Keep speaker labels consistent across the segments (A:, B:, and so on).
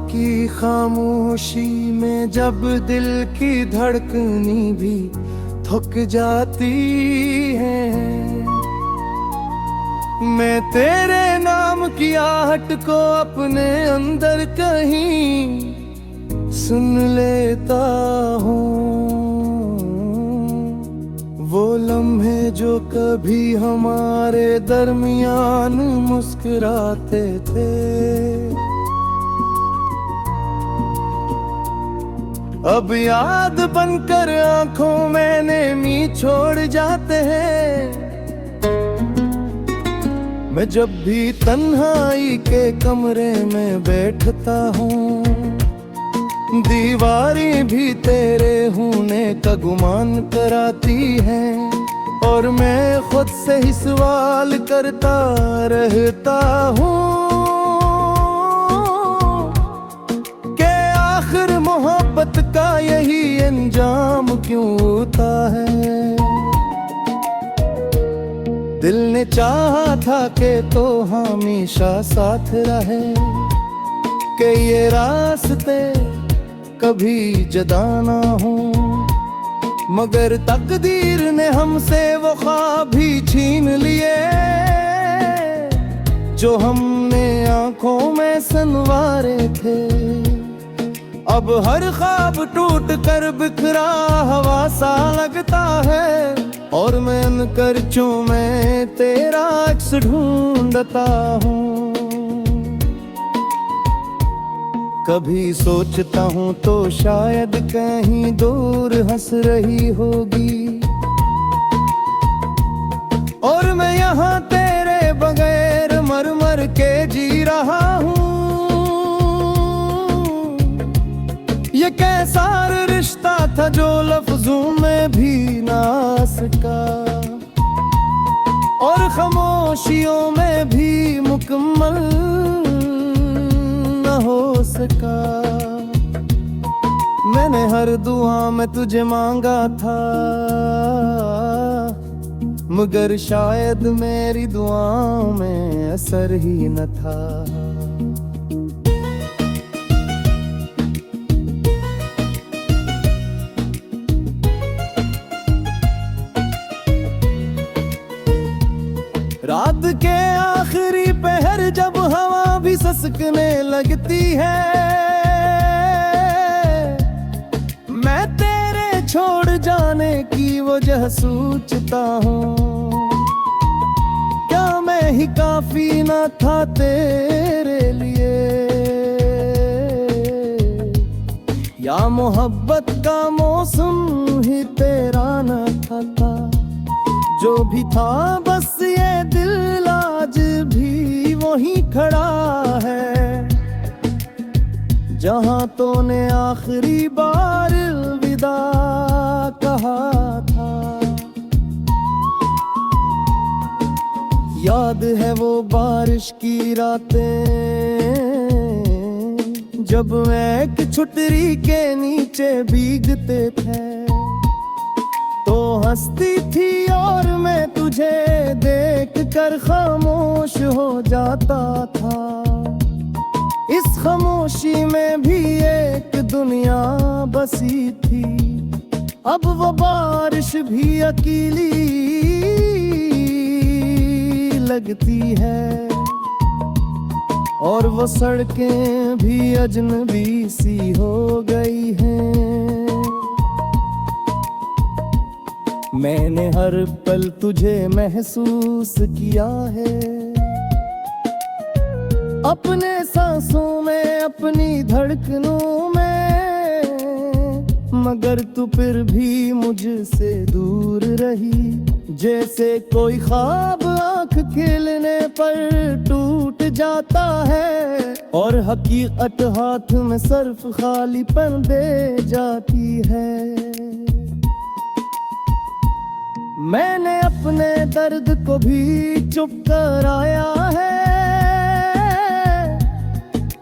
A: की खामोशी में जब दिल की धड़कनी भी थक जाती है, मैं तेरे नाम की आहट को अपने अंदर कहीं सुन लेता हूँ। वो लम्हे जो कभी हमारे दरमियान मुस्कुराते थे, अब याद बनकर आंखों में नेमी छोड़ जाते हैं। मैं जब भी तन्हाई के कमरे में बैठता हूँ, दीवारें भी तेरे होने का गुमान कराती हैं, और मैं खुद से ही सवाल करता रहता हूँ कि आखिर मोहब्बत का यही अंजाम क्यों होता है। दिल ने चाहा था कि तो हमेशा साथ रहे, कि ये रास्ते कभी जुदा ना हो, मगर तकदीर ने हमसे वो ख्वाब भी छीन लिए जो हमने आंखों में संवारे थे। अब हर ख्वाब टूट कर बिखरा हवा सा लगता है, और मैं अन करचों में तेरा अक्स ढूंढता हूँ। कभी सोचता हूँ तो शायद कहीं दूर हंस रही होगी, और मैं यहाँ तेरे बगैर मर मर के जी रहा हूँ। ये कैसा रिश्ता था जो लफ्जों में भी ना आ सका, और खामोशियों में भी मुकम्मल न हो सका। मैंने हर दुआ में तुझे मांगा था, मगर शायद मेरी दुआओं में असर ही न था। रात के आखिरी पहर जब हवा भी ससकने लगती है, मैं तेरे छोड़ जाने की वजह सोचता हूँ। क्या मैं ही काफी न था तेरे लिए, या मोहब्बत का मौसम ही तेरा न था। जो भी था बस ये दिल आज भी वहीं खड़ा है, जहां तूने आखिरी बार विदा कहा था। याद है वो बारिश की रातें, जब मैं एक छुटरी के नीचे भीगते थे, तो हंसती थी और मैं तुझे देख कर खामोश हो जाता था। इस खामोशी में भी एक दुनिया बसी थी, अब वो बारिश भी अकेली लगती है, और वो सड़कें भी अजनबी सी हो गई हैं। मैंने हर पल तुझे महसूस किया है, अपने सांसों में अपनी धड़कनों में, मगर तू फिर भी मुझसे दूर रही। जैसे कोई ख्वाब आँख खेलने पर टूट जाता है, और हकीकत हाथ में सिर्फ खालीपन दे जाती है। मैंने अपने दर्द को भी चुप कराया है,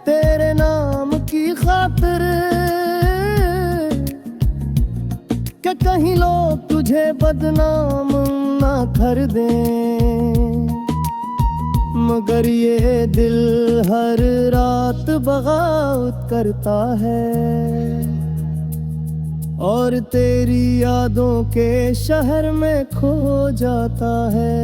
A: तेरे नाम की खातिर, कि कहीं लोग तुझे बदनाम ना कर दें। मगर ये दिल हर रात बगावत करता है और तेरी यादों के शहर में खो जाता है।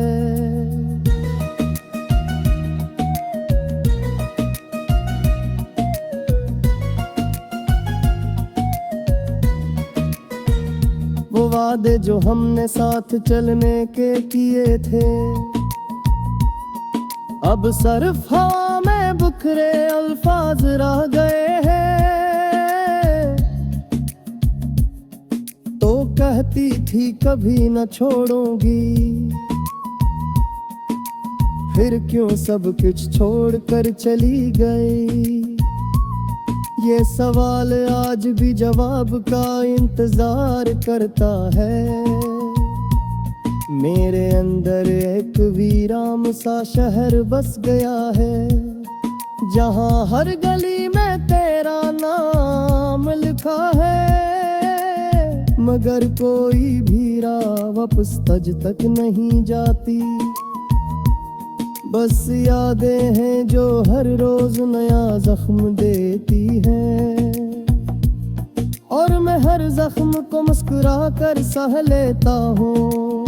A: वो वादे जो हमने साथ चलने के किए थे, अब सिर्फ हवा में बिखरे अल्फाज रह गए हैं। तो कहती थी कभी न छोड़ूंगी, फिर क्यों सब कुछ छोड़कर चली गई। ये सवाल आज भी जवाब का इंतजार करता है। मेरे अंदर एक वीरान सा शहर बस गया है, जहाँ हर गली में तेरा नाम लिखा है। मगर कोई भी राह वापस तज तक नहीं जाती, बस यादें हैं जो हर रोज नया जख्म देती हैं। और मैं हर जख्म को मुस्कुरा कर सह लेता हूँ।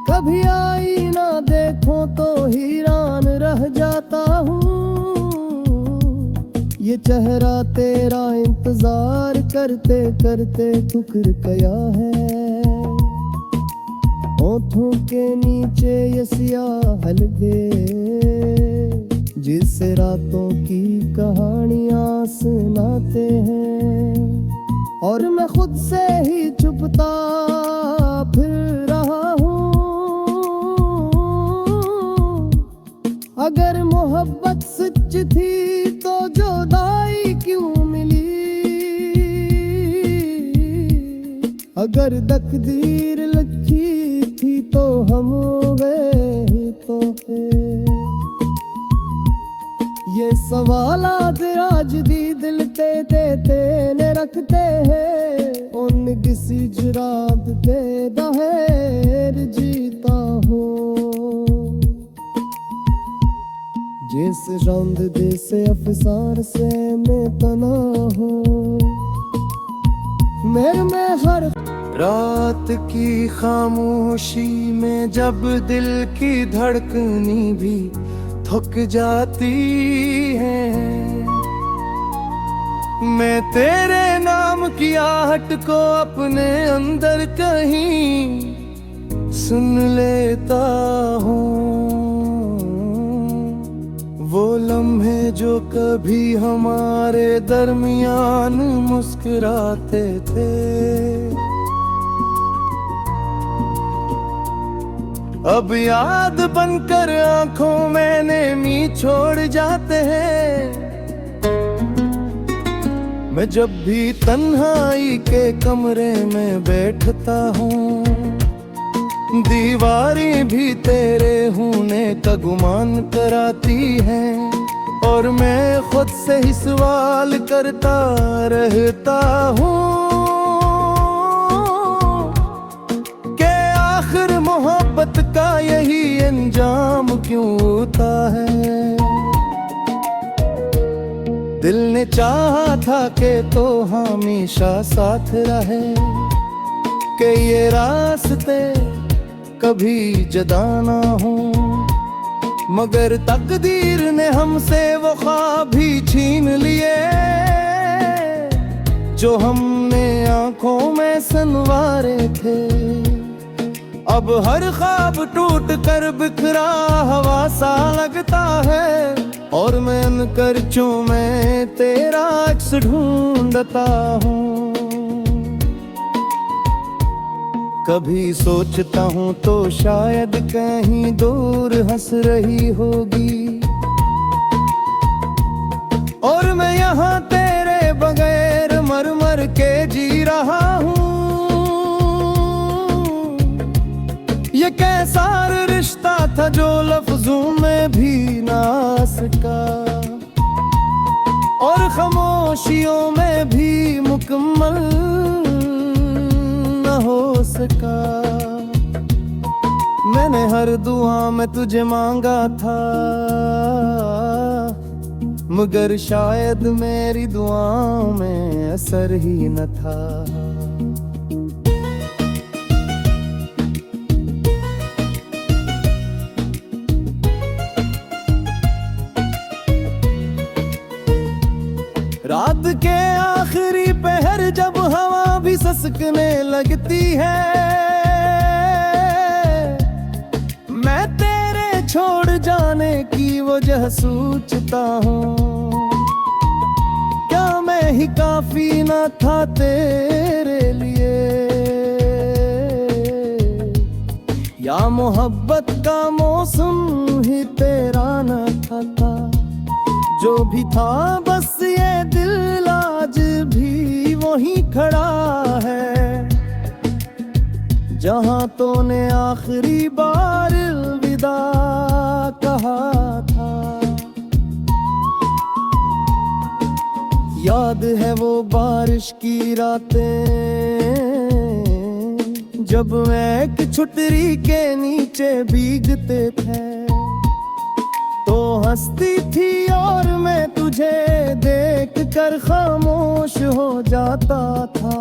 A: कभी आईना देखो तो हैरान रह जाता हूँ। ये चेहरा तेरा इंतजार करते करते ठुकर गया है। होठों के नीचे ये सियाह हल्के, जिससे रातों की कहानियां सुनाते हैं। और मैं खुद से ही चुपता फिर रहा हूँ। अगर मोहब्बत सच थी तो जुदाई क्यों मिली। अगर तकदीर लिखी थी तो हम गए तो थे। ये सवालात आज भी दिल ते देते ने रखते हैं। उन किसी जरात के दहेर जीता हो, जिस रंग दे से अफसार से मैं तना हो। मेरे में हर रात की खामोशी में जब दिल की धड़कनी भी थक जाती है, मैं तेरे नाम की आहट को अपने अंदर कहीं सुन लेता हूँ। वो लम्हे जो कभी हमारे दरमियान मुस्कुराते थे, अब याद बनकर आंखों में नेमी छोड़ जाते हैं। मैं जब भी तन्हाई के कमरे में बैठता हूँ, दीवारें भी तेरे होने का गुमान कराती हैं। और मैं खुद से ही सवाल करता रहता हूँ कि आखिर मोहब्बत का यही अंजाम क्यों होता है। दिल ने चाहा था कि तो हमेशा साथ रहे, कि ये रास्ते कभी जुदा ना हो। मगर तकदीर ने हमसे वो ख्वाब भी छीन लिए, जो हमने आंखों में संवारे थे। अब हर ख्वाब टूट कर बिखरा हवा सा लगता है, और मैं उन करचों में तेरा अक्स ढूंढता हूँ। कभी सोचता हूँ तो शायद कहीं दूर हंस रही होगी, और मैं यहाँ तेरे बगैर मर मर के जी रहा हूँ। ये कैसा रिश्ता था जो लफ्जों में भी ना आ सका, और खामोशियों में भी मुकम्मल हो सका। मैंने हर दुआ में तुझे मांगा था, मगर शायद मेरी दुआओं में असर ही न था। रात के आखिरी पहर जब हवा भी ससकने लगती है, मैं तेरे छोड़ जाने की वजह सोचता हूँ। क्या मैं ही काफी न था तेरे लिए, या मोहब्बत का मौसम ही तेरा न था। जो भी था बस ये दिल आज भी वही खड़ा है, जहां तूने आखिरी बार विदा कहा था। याद है वो बारिश की रातें, जब मैं एक छुटरी के नीचे भीगते थे। तो हंसती थी और मैं तुझे देख कर खामोश हो जाता था।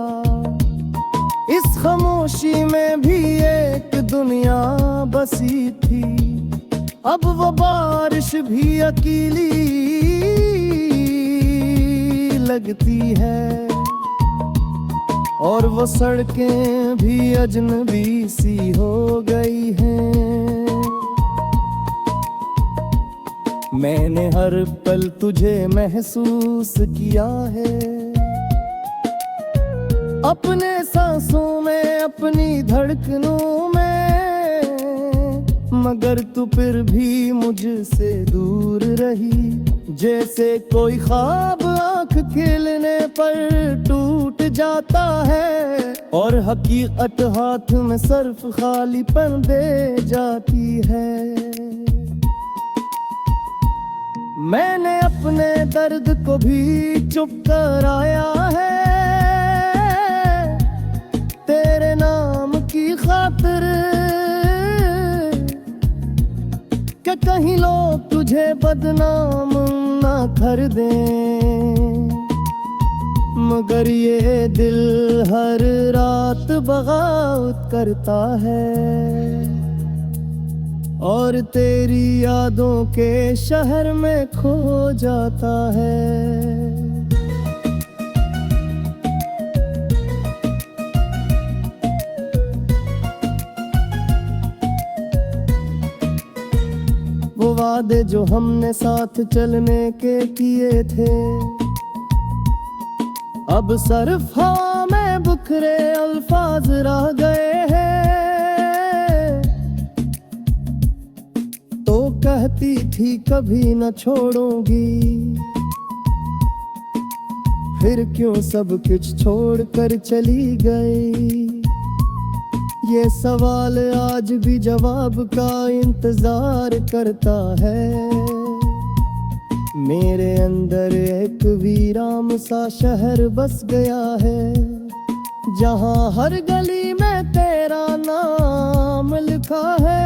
A: इस खामोशी में भी एक दुनिया बसी थी। अब वो बारिश भी अकेली लगती है, और वो सड़कें भी अजनबी सी हो गई हैं। मैंने हर पल तुझे महसूस किया है, अपने सांसों में, अपनी धड़कनों में, मगर तू फिर भी मुझसे दूर रही। जैसे कोई ख्वाब आंख खेलने पर टूट जाता है, और हकीकत हाथ में सिर्फ खालीपन दे जाती है। मैंने अपने दर्द को भी चुप कराया है, तेरे नाम की खातिर, कि कहीं लोग तुझे बदनाम ना कर दें। मगर ये दिल हर रात बगावत करता है, और तेरी यादों के शहर में खो जाता है। वो वादे जो हमने साथ चलने के किए थे, अब सिर्फ हवा में बिखरे अल्फाज रह गए हैं। तो कहती थी कभी न छोड़ूंगी, फिर क्यों सब कुछ छोड़कर चली गई। ये सवाल आज भी जवाब का इंतजार करता है। मेरे अंदर एक वीरान सा शहर बस गया है, जहां हर गली में तेरा नाम लिखा है।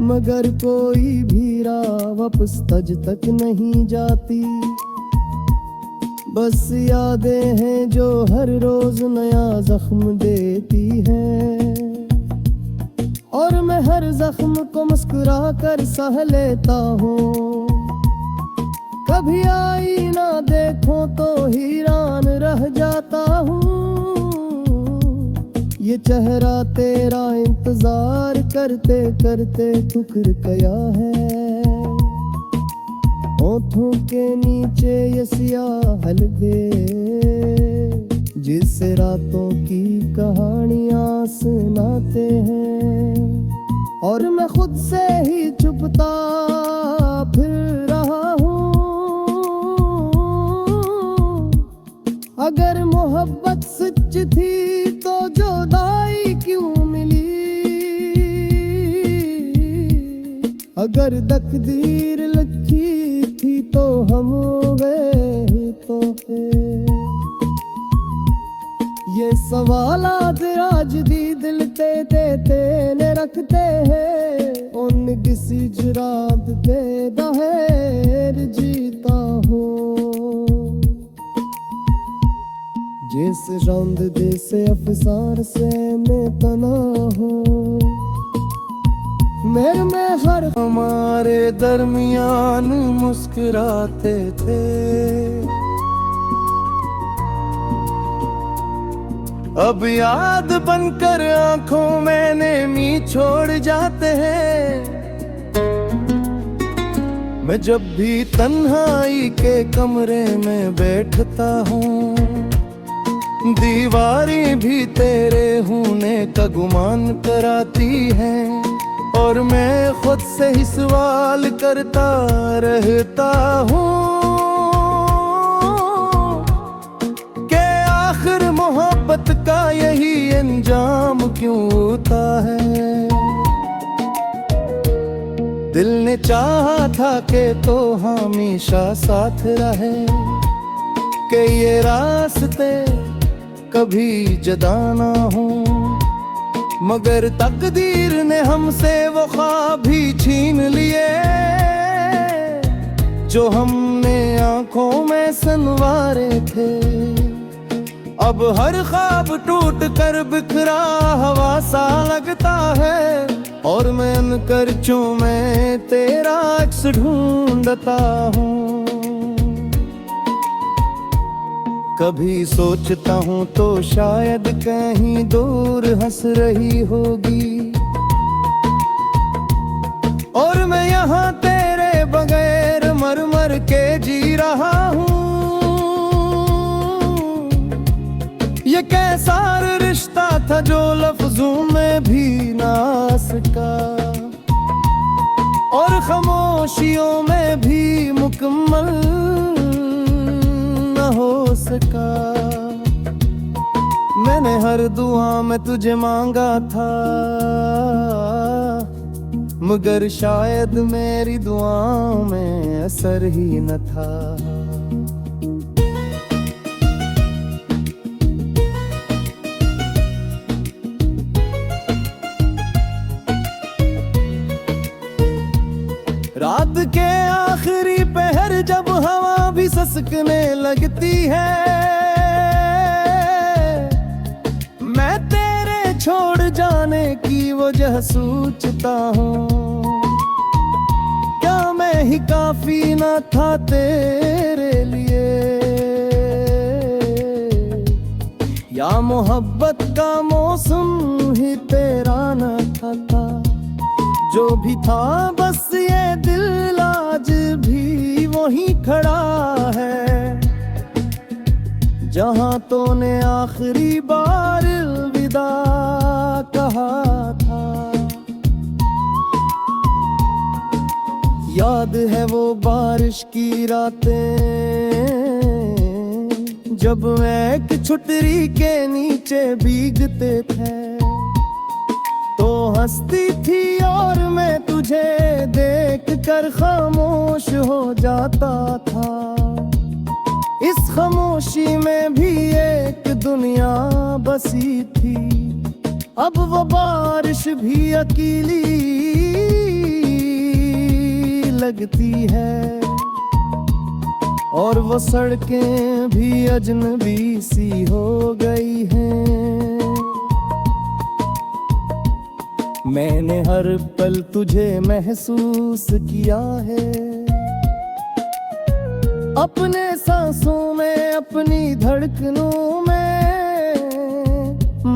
A: मगर कोई भी राह वापस तज तक नहीं जाती, बस यादें हैं जो हर रोज नया जख्म देती हैं। और मैं हर जख्म को मुस्कुरा कर सह लेता हूँ। कभी आईना देखो तो हैरान रह जाता हूँ। ये चेहरा तेरा इंतजार करते करते ठुकर गया है। होठों के नीचे ये सियाह हल्के, जिससे रातों की कहानियां सुनाते हैं। और मैं खुद से ही चुपता फिर रहा हूँ। अगर मोहब्बत सच थी तो जुदाई क्यों मिली। अगर तकदीर लिखी थी तो हम हो गए ही तो थे। ये सवालात आज दी दिल ते देते ने रखते हैं उन किसी जुरात ते दहेर जीता हो जिस रौंद दे से अफसार से मैं तना हो मेरे में हर हमारे दरमियान मुस्कुराते थे अब याद बनकर आंखों में नेमी छोड़ जाते हैं मैं जब भी तन्हाई के कमरे में बैठता हूँ दीवारें भी तेरे होने का गुमान कराती हैं और मैं खुद से ही सवाल करता रहता हूँ कि आखिर मोहब्बत का यही अंजाम क्यों होता है दिल ने चाहा था कि तो हमेशा साथ रहे कि ये रास्ते कभी जुदा ना हो मगर तकदीर ने हमसे वो ख्वाब भी छीन लिए जो हमने आंखों में सनवारे थे अब हर ख्वाब टूट कर बिखरा हवा सा लगता है और मैं उन करचों में तेरा अक्स ढूंढता हूँ कभी सोचता हूँ तो शायद कहीं दूर हंस रही होगी और मैं यहाँ तेरे बगैर मर मर के जी रहा हूँ ये कैसा रिश्ता था जो लफ्जों में भी ना आ सका और खामोशियों में भी मुकम्मल हो सका मैंने हर दुआ में तुझे मांगा था मगर शायद मेरी दुआओं में असर ही न था रात के आखिरी पहर जब हवा भी ससकने लगती है मैं तेरे छोड़ जाने की वजह सोचता हूँ क्या मैं ही काफी न था तेरे लिए या मोहब्बत का मौसम ही तेरा न था जो भी था बस ये दिल आज भी वहीं खड़ा है जहां तूने आखिरी बार विदा कहा था याद है वो बारिश की रातें जब मैं एक छुटरी के नीचे भीगते थे तो हंसती थी और मैं तुझे देख कर खामोश हो जाता था इस खामोशी में भी एक दुनिया बसी थी अब वो बारिश भी अकेली लगती है और वो सड़कें भी अजनबी सी हो गई हैं मैंने हर पल तुझे महसूस किया है अपने सांसों में अपनी धड़कनों में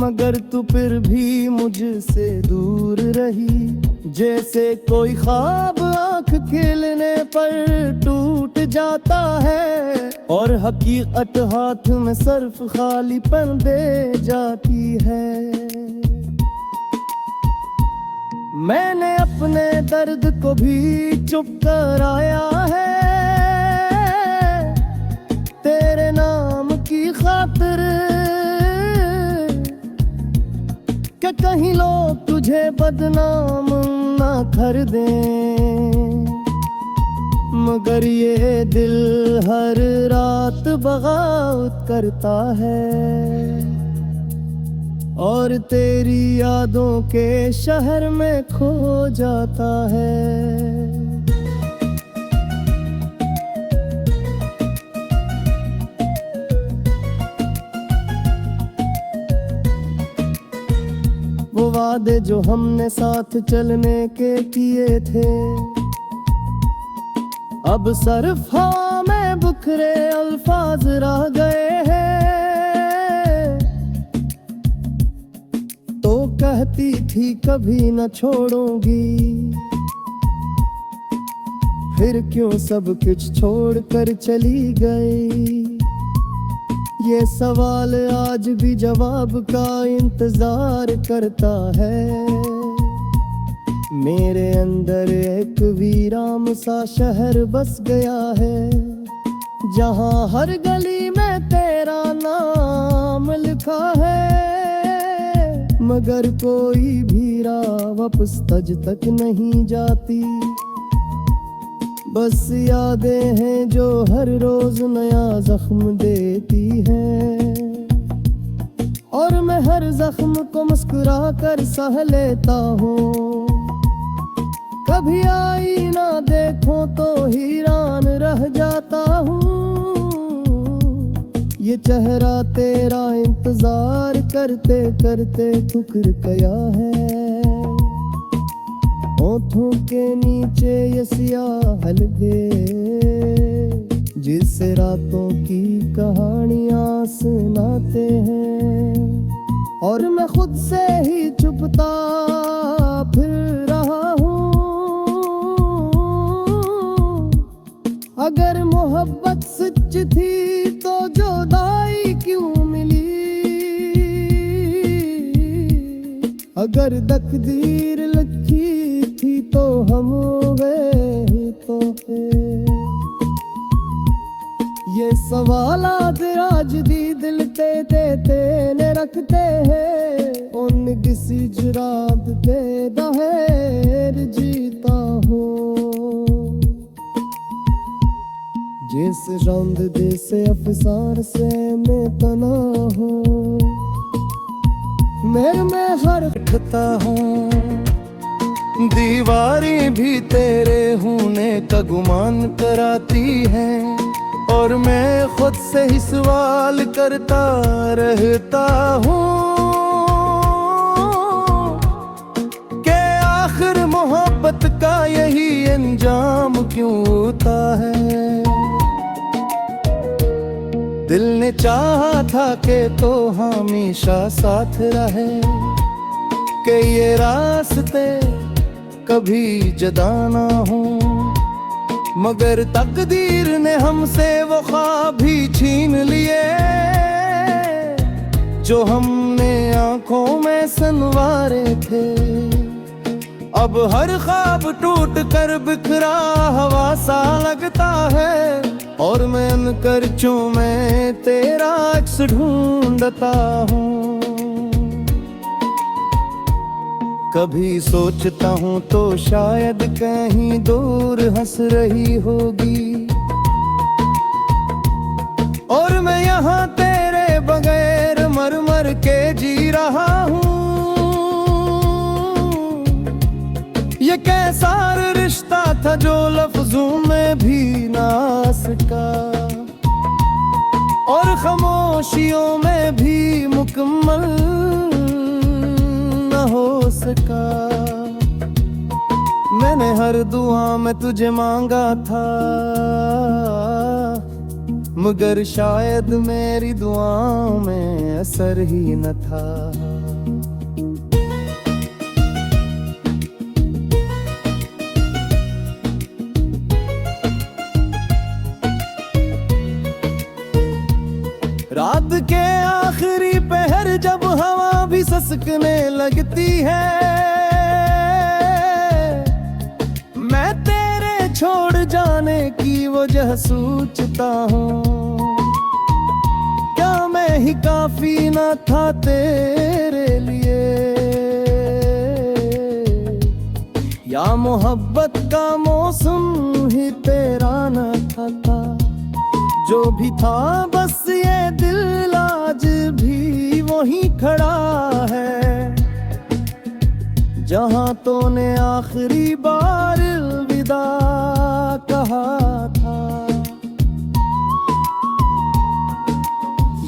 A: मगर तू फिर भी मुझसे दूर रही जैसे कोई ख्वाब आँख खेलने पर टूट जाता है और हकीकत हाथ में सिर्फ खालीपन दे जाती है मैंने अपने दर्द को भी चुप कराया है तेरे नाम की खातिर कि कहीं लोग तुझे बदनाम ना कर दें मगर ये दिल हर रात बगावत करता है और तेरी यादों के शहर में खो जाता है। वो वादे जो हमने साथ चलने के किए थे, अब सिर्फ हवा में बिखरे अल्फाज रह गए हैं। तो कहती थी कभी न छोड़ूंगी, फिर क्यों सब कुछ छोड़कर चली गई। ये सवाल आज भी जवाब का इंतजार करता है। मेरे अंदर एक वीरान सा शहर बस गया है, जहाँ हर गली में तेरा नाम लिखा है। मगर कोई भी राह वापस तज तक नहीं जाती, बस यादें हैं जो हर रोज नया जख्म देती हैं। और मैं हर जख्म को मुस्कुरा कर सह लेता हूँ। कभी आईना देखो तो हैरान रह जाता हूँ। ये चेहरा तेरा इंतजार करते करते ठुकर गया है। होठों के नीचे ये सियाह हल्के, जिससे रातों की कहानियां सुनाते हैं। और मैं खुद से ही चुपता फिर रहा हूँ। अगर मोहब्बत सच थी तो जुदाई क्यों मिली। अगर तकदीर लिखी थी तो हम गए तो थे। ये सवालात आज भी दिल ते देते ने रखते हैं। उन किसी जुरात दे दहेर जीता हो, जिस रंग दे से अफसार से मैं तना हो। मैं हर खता हूँ, दीवारें भी तेरे होने का गुमान कराती हैं। और मैं खुद से ही सवाल करता रहता हूँ कि आखिर मोहब्बत का यही अंजाम क्यों होता है। दिल ने चाहा था कि तो हमेशा साथ रहे, कि ये रास्ते कभी जुदा ना हो। मगर तकदीर ने हमसे वो ख्वाब भी छीन लिए, जो हमने आंखों में संवारे थे। अब हर ख्वाब टूट कर बिखरा हवा सा लगता है। और मैं अनकरचों में तेरा अक्स ढूंढता हूँ। कभी सोचता हूँ तो शायद कहीं दूर हंस रही होगी। और मैं यहाँ तेरे बगैर मर मर के जी रहा हूँ। ये कैसा रिश्ता था जो लफ्जों में भी ना आ सका, और खामोशियों में भी मुकम्मल न हो सका। मैंने हर दुआ में तुझे मांगा था, मगर शायद मेरी दुआओं में असर ही न था। रात के आखिरी पहर जब हवा भी ससकने लगती है, मैं तेरे छोड़ जाने की वजह सोचता हूँ। क्या मैं ही काफी न था तेरे लिए, या मोहब्बत का मौसम ही तेरा न था। जो भी था बस ये दिल आज भी वो ही खड़ा है जहां तूने आखिरी बार अलविदा कहा था।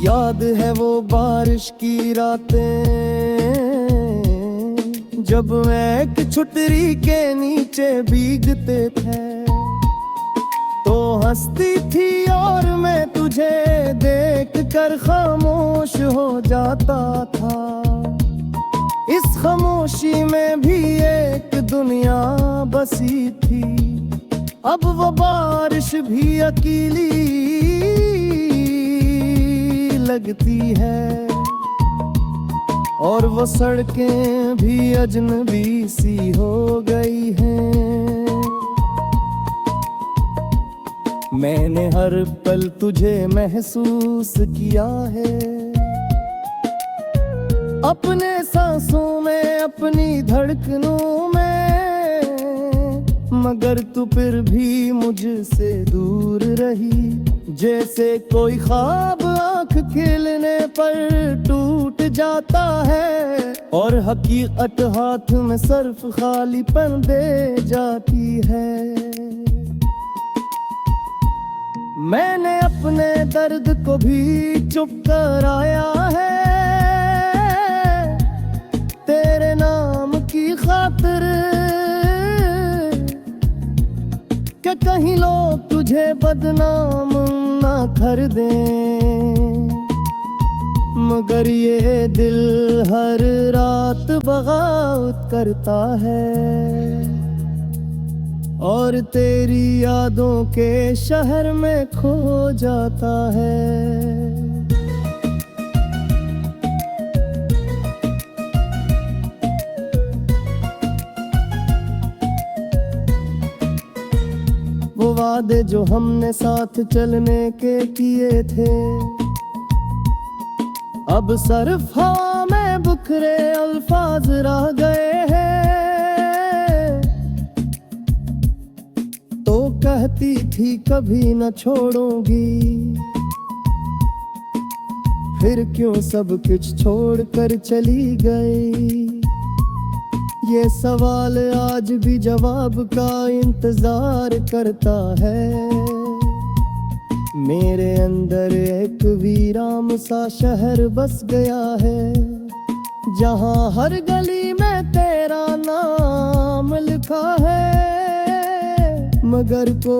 A: याद है वो बारिश की रातें जब मैं एक छुटरी के नीचे भीगते थे, तो हंसती थी और मैं तुझे देख कर खामोश हो जाता था। इस खामोशी में भी एक दुनिया बसी थी, अब वो बारिश भी अकेली लगती है और वो सड़कें भी अजनबी सी हो गई हैं। मैंने हर पल तुझे महसूस किया है, अपने सांसों में, अपनी धड़कनों में, मगर तू फिर भी मुझसे दूर रही। जैसे कोई ख्वाब आंख खेलने पर टूट जाता है और हकीकत हाथ में सिर्फ खालीपन दे जाती है। मैंने अपने दर्द को भी चुप कराया है तेरे नाम की खातिर, कि कहीं लोग तुझे बदनाम ना कर दें। मगर ये दिल हर रात बगावत करता है और तेरी यादों के शहर में खो जाता है। वो वादे जो हमने साथ चलने के किए थे, अब सिर्फ हवा में बिखरे अल्फाज रह गए हैं। तो कहती थी कभी न छोड़ूंगी, फिर क्यों सब कुछ छोड़कर चली गई। ये सवाल आज भी जवाब का इंतजार करता है। मेरे अंदर एक वीरान सा शहर बस गया है, जहां हर गली में तेरा नाम लिखा है, मगर को